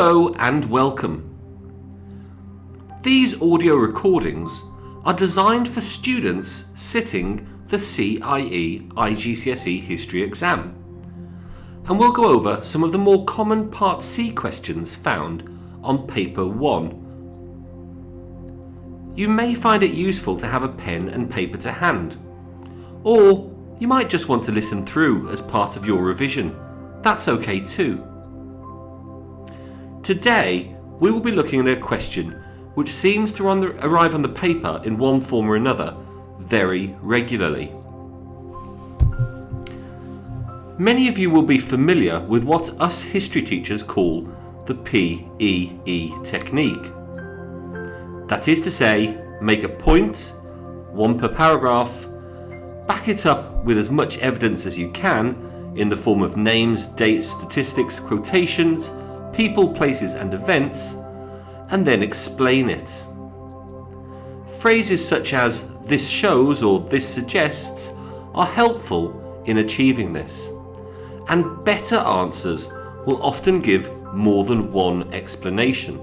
Hello and welcome. These audio recordings are designed for students sitting the CIE IGCSE History exam, and we'll go over some of the more common Part C questions found on Paper 1. You may find it useful to have a pen and paper to hand, or you might just want to listen through as part of your revision. That's okay too. Today, we will be looking at a question which seems to arrive on the paper in one form or another very regularly. Many of you will be familiar with what us history teachers call the PEE technique. That is to say, make a point, one per paragraph, back it up with as much evidence as you can in the form of names, dates, statistics, quotations, people, places and events, and then explain it. Phrases such as "this shows" or "this suggests" are helpful in achieving this, and better answers will often give more than one explanation.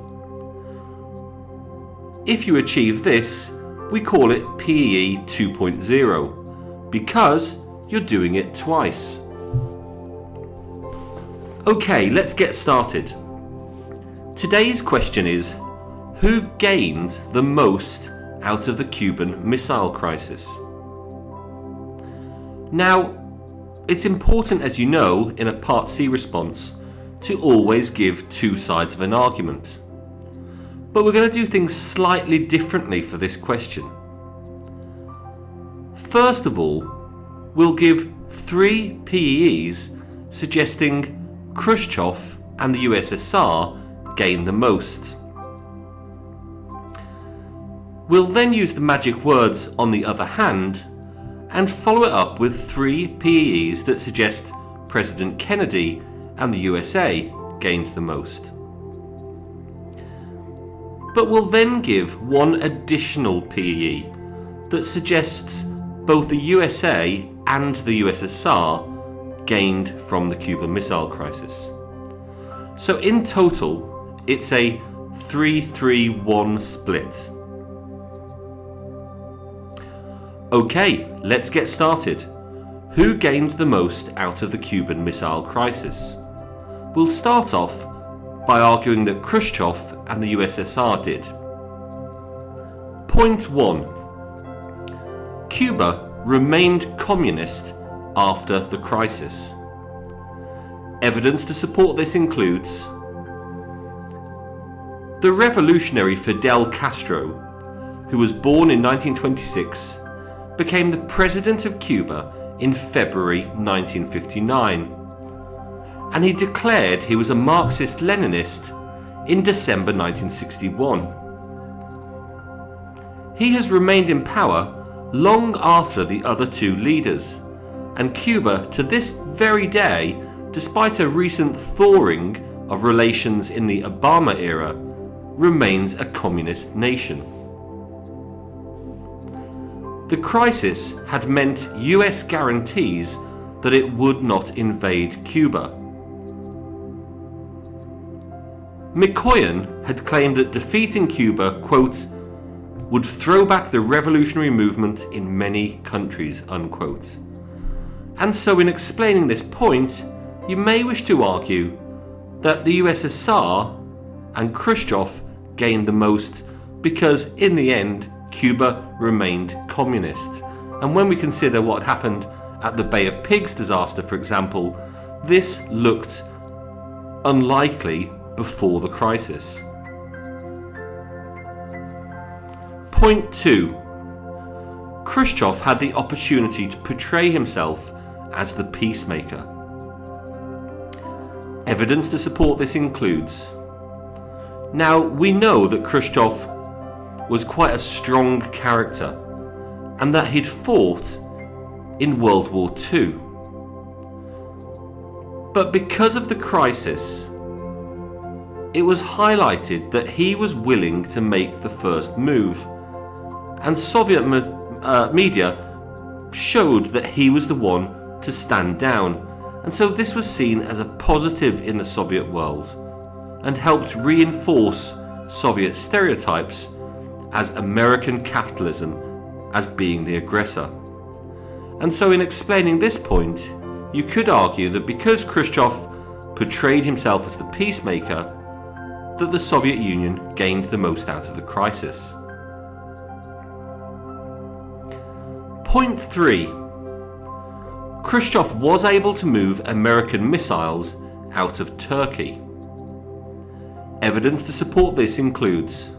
If you achieve this, we call it PEE 2.0 because you're doing it twice. Okay, let's get started. Today's question is, who gained the most out of the Cuban Missile Crisis? Now, it's important, as you know, in a Part C response, to always give two sides of an argument. But we're going to do things slightly differently for this question. First of all, we'll give 3 PEEs suggesting Khrushchev and the USSR gained the most. We'll then use the magic words "on the other hand" and follow it up with 3 PEEs that suggest President Kennedy and the USA gained the most. But we'll then give one additional PEE that suggests both the USA and the USSR gained from the Cuban Missile Crisis. So in total, it's a 3-3-1 split. Okay, let's get started. Who gained the most out of the Cuban Missile Crisis? We'll start off by arguing that Khrushchev and the USSR did. Point 1. Cuba remained communist after the crisis. Evidence to support this includes the revolutionary Fidel Castro, who was born in 1926, became the president of Cuba in February 1959, and he declared he was a Marxist-Leninist in December 1961. He has remained in power long after the other two leaders, and Cuba to this very day, despite a recent thawing of relations in the Obama era, remains a communist nation. The crisis had meant US guarantees that it would not invade Cuba. Mikoyan had claimed that defeating Cuba, quote, would throw back the revolutionary movement in many countries, unquote. And so in explaining this point, you may wish to argue that the USSR and Khrushchev gained the most because in the end Cuba remained communist. And when we consider what happened at the Bay of Pigs disaster, for example, this looked unlikely before the crisis. Point 2. Khrushchev had the opportunity to portray himself as the peacemaker. Evidence to support this includes: now, we know that Khrushchev was quite a strong character and that he'd fought in World War II. But because of the crisis, it was highlighted that he was willing to make the first move, and Soviet media showed that he was the one to stand down, and so this was seen as a positive in the Soviet world. and helped reinforce Soviet stereotypes as American capitalism as being the aggressor. And so in explaining this point, you could argue that because Khrushchev portrayed himself as the peacemaker, that the Soviet Union gained the most out of the crisis. Point 3. Khrushchev was able to move American missiles out of Turkey. Evidence to support this includes: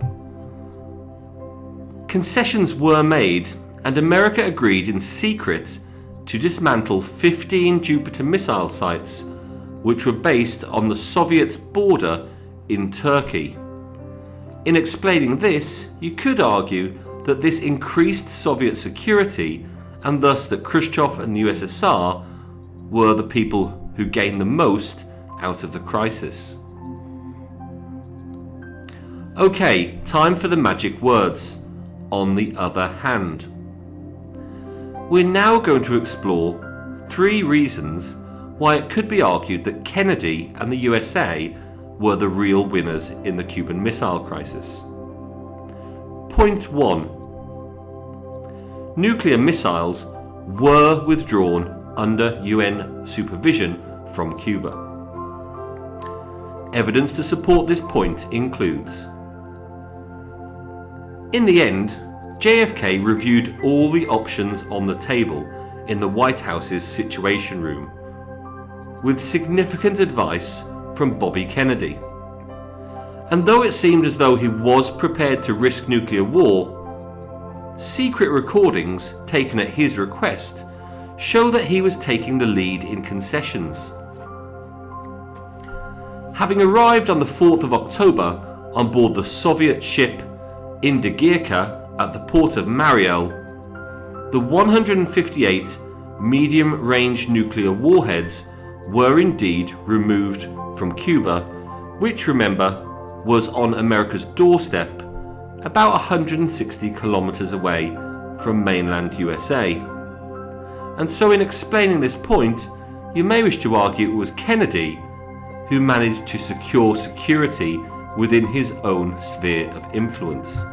concessions were made and America agreed in secret to dismantle 15 Jupiter missile sites which were based on the Soviet border in Turkey. In explaining this, you could argue that this increased Soviet security and thus that Khrushchev and the USSR were the people who gained the most out of the crisis. Okay, time for the magic words. On the other hand. We're now going to explore 3 reasons why it could be argued that Kennedy and the USA were the real winners in the Cuban Missile Crisis. Point 1. Nuclear missiles were withdrawn under UN supervision from Cuba. Evidence to support this point includes: in the end, JFK reviewed all the options on the table in the White House's Situation Room, with significant advice from Bobby Kennedy. And though it seemed as though he was prepared to risk nuclear war, secret recordings taken at his request show that he was taking the lead in concessions. Having arrived on the 4th of October on board the Soviet ship Indigirka at the port of Mariel, the 158 medium-range nuclear warheads were indeed removed from Cuba, which, remember, was on America's doorstep about 160 kilometers away from mainland USA. And so in explaining this point, you may wish to argue it was Kennedy who managed to secure security within his own sphere of influence.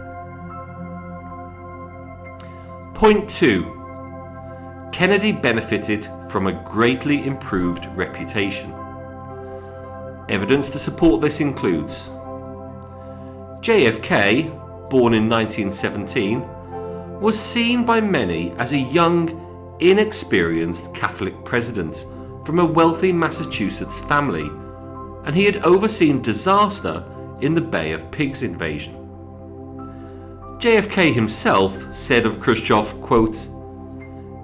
Point 2. Kennedy benefited from a greatly improved reputation. Evidence to support this includes: JFK, born in 1917, was seen by many as a young, inexperienced Catholic president from a wealthy Massachusetts family, and he had overseen disaster in the Bay of Pigs invasion. JFK himself said of Khrushchev, quote,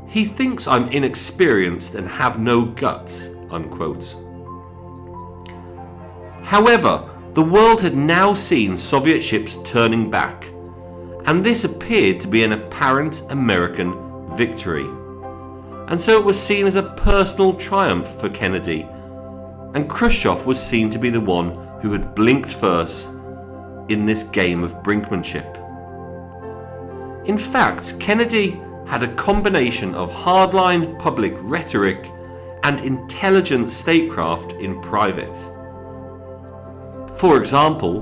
"He thinks I'm inexperienced and have no guts," unquote. However, the world had now seen Soviet ships turning back, and this appeared to be an apparent American victory. And so it was seen as a personal triumph for Kennedy, and Khrushchev was seen to be the one who had blinked first in this game of brinkmanship. In fact, Kennedy had a combination of hardline public rhetoric and intelligent statecraft in private. For example,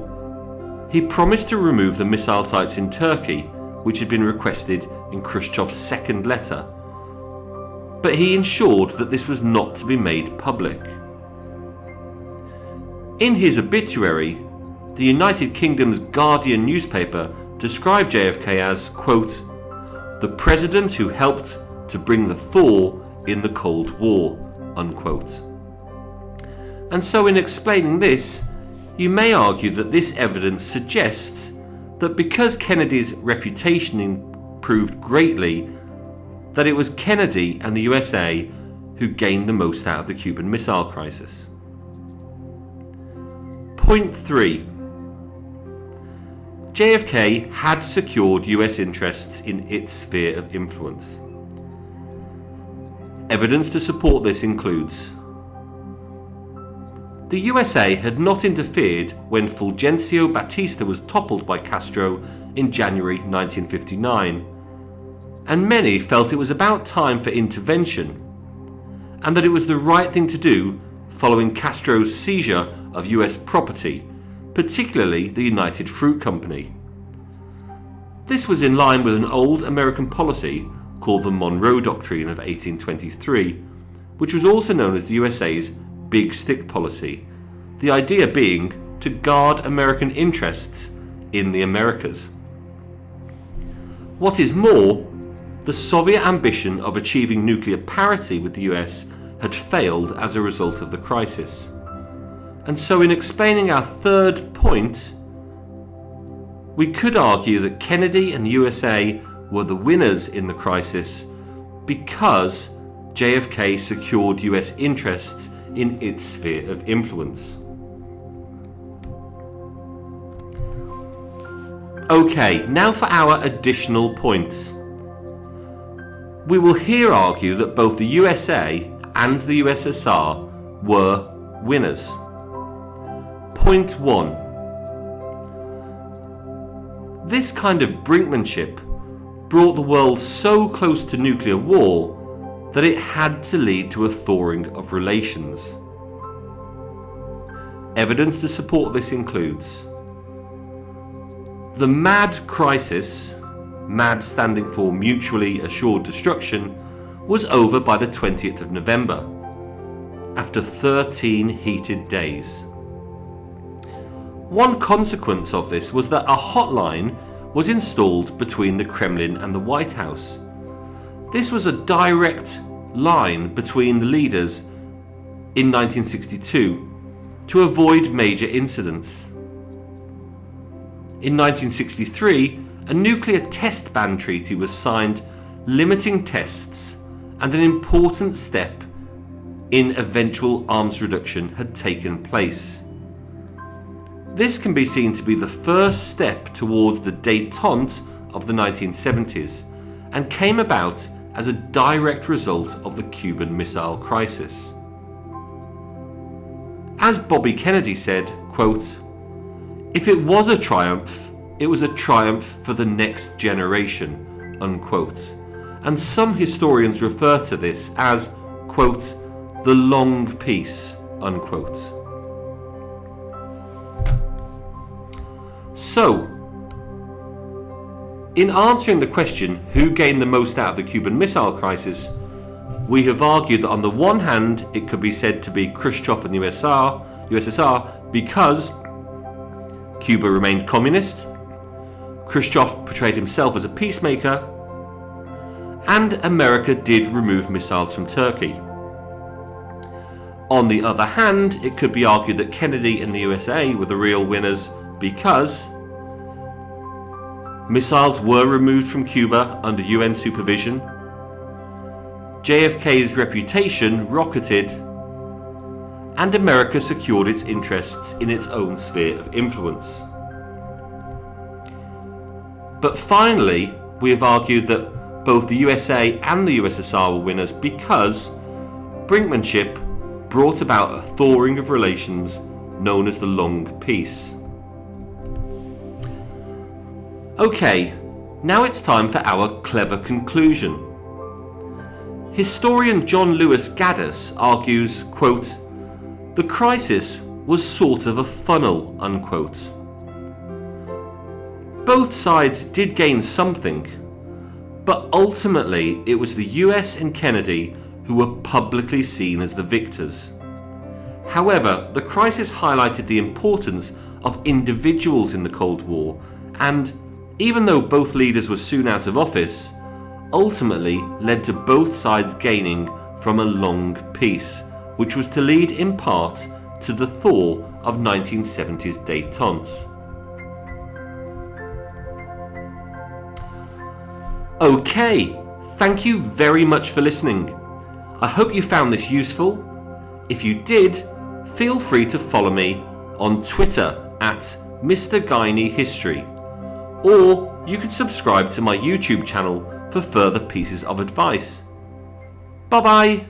he promised to remove the missile sites in Turkey, which had been requested in Khrushchev's second letter, but he ensured that this was not to be made public. In his obituary, the United Kingdom's Guardian newspaper described JFK as, quote, "the president who helped to bring the thaw in the Cold War," unquote. And so in explaining this, you may argue that this evidence suggests that because Kennedy's reputation improved greatly, that it was Kennedy and the USA who gained the most out of the Cuban Missile Crisis. Point 3. JFK had secured US interests in its sphere of influence. Evidence to support this includes: the USA had not interfered when Fulgencio Batista was toppled by Castro in January 1959, and many felt it was about time for intervention, and that it was the right thing to do following Castro's seizure of US property, particularly the United Fruit Company. This was in line with an old American policy called the Monroe Doctrine of 1823, which was also known as the USA's Big Stick Policy, the idea being to guard American interests in the Americas. What is more, the Soviet ambition of achieving nuclear parity with the US had failed as a result of the crisis. And so in explaining our third point, we could argue that Kennedy and the USA were the winners in the crisis because JFK secured US interests in its sphere of influence. Okay, now for our additional points. We will here argue that both the USA and the USSR were winners. Point 1. This kind of brinkmanship brought the world so close to nuclear war that it had to lead to a thawing of relations. Evidence to support this includes the MAD crisis, MAD standing for Mutually Assured Destruction, was over by the 20th of November, after 13 heated days. One consequence of this was that a hotline was installed between the Kremlin and the White House. This was a direct line between the leaders in 1962 to avoid major incidents. In 1963, a nuclear test ban treaty was signed limiting tests, and an important step in eventual arms reduction had taken place. This can be seen to be the first step towards the détente of the 1970s and came about as a direct result of the Cuban Missile Crisis. As Bobby Kennedy said, quote, "If it was a triumph, it was a triumph for the next generation," unquote. And some historians refer to this as, quote, "the long peace," unquote. So, in answering the question who gained the most out of the Cuban Missile Crisis, we have argued that on the one hand it could be said to be Khrushchev and the USSR because Cuba remained communist, Khrushchev portrayed himself as a peacemaker, and America did remove missiles from Turkey. On the other hand, it could be argued that Kennedy and the USA were the real winners because missiles were removed from Cuba under UN supervision, JFK's reputation rocketed, and America secured its interests in its own sphere of influence. But finally, we have argued that both the USA and the USSR were winners because brinkmanship brought about a thawing of relations known as the Long Peace. Okay, now it's time for our clever conclusion. Historian John Lewis Gaddis argues, quote, "The crisis was sort of a funnel," unquote. Both sides did gain something, but ultimately it was the US and Kennedy who were publicly seen as the victors. However, the crisis highlighted the importance of individuals in the Cold War, and even though both leaders were soon out of office, ultimately led to both sides gaining from a long peace, which was to lead in part to the thaw of 1970s détente. Okay, thank you very much for listening. I hope you found this useful. If you did, feel free to follow me on Twitter at Mr. Guiney History, or you can subscribe to my YouTube channel for further pieces of advice. Bye bye!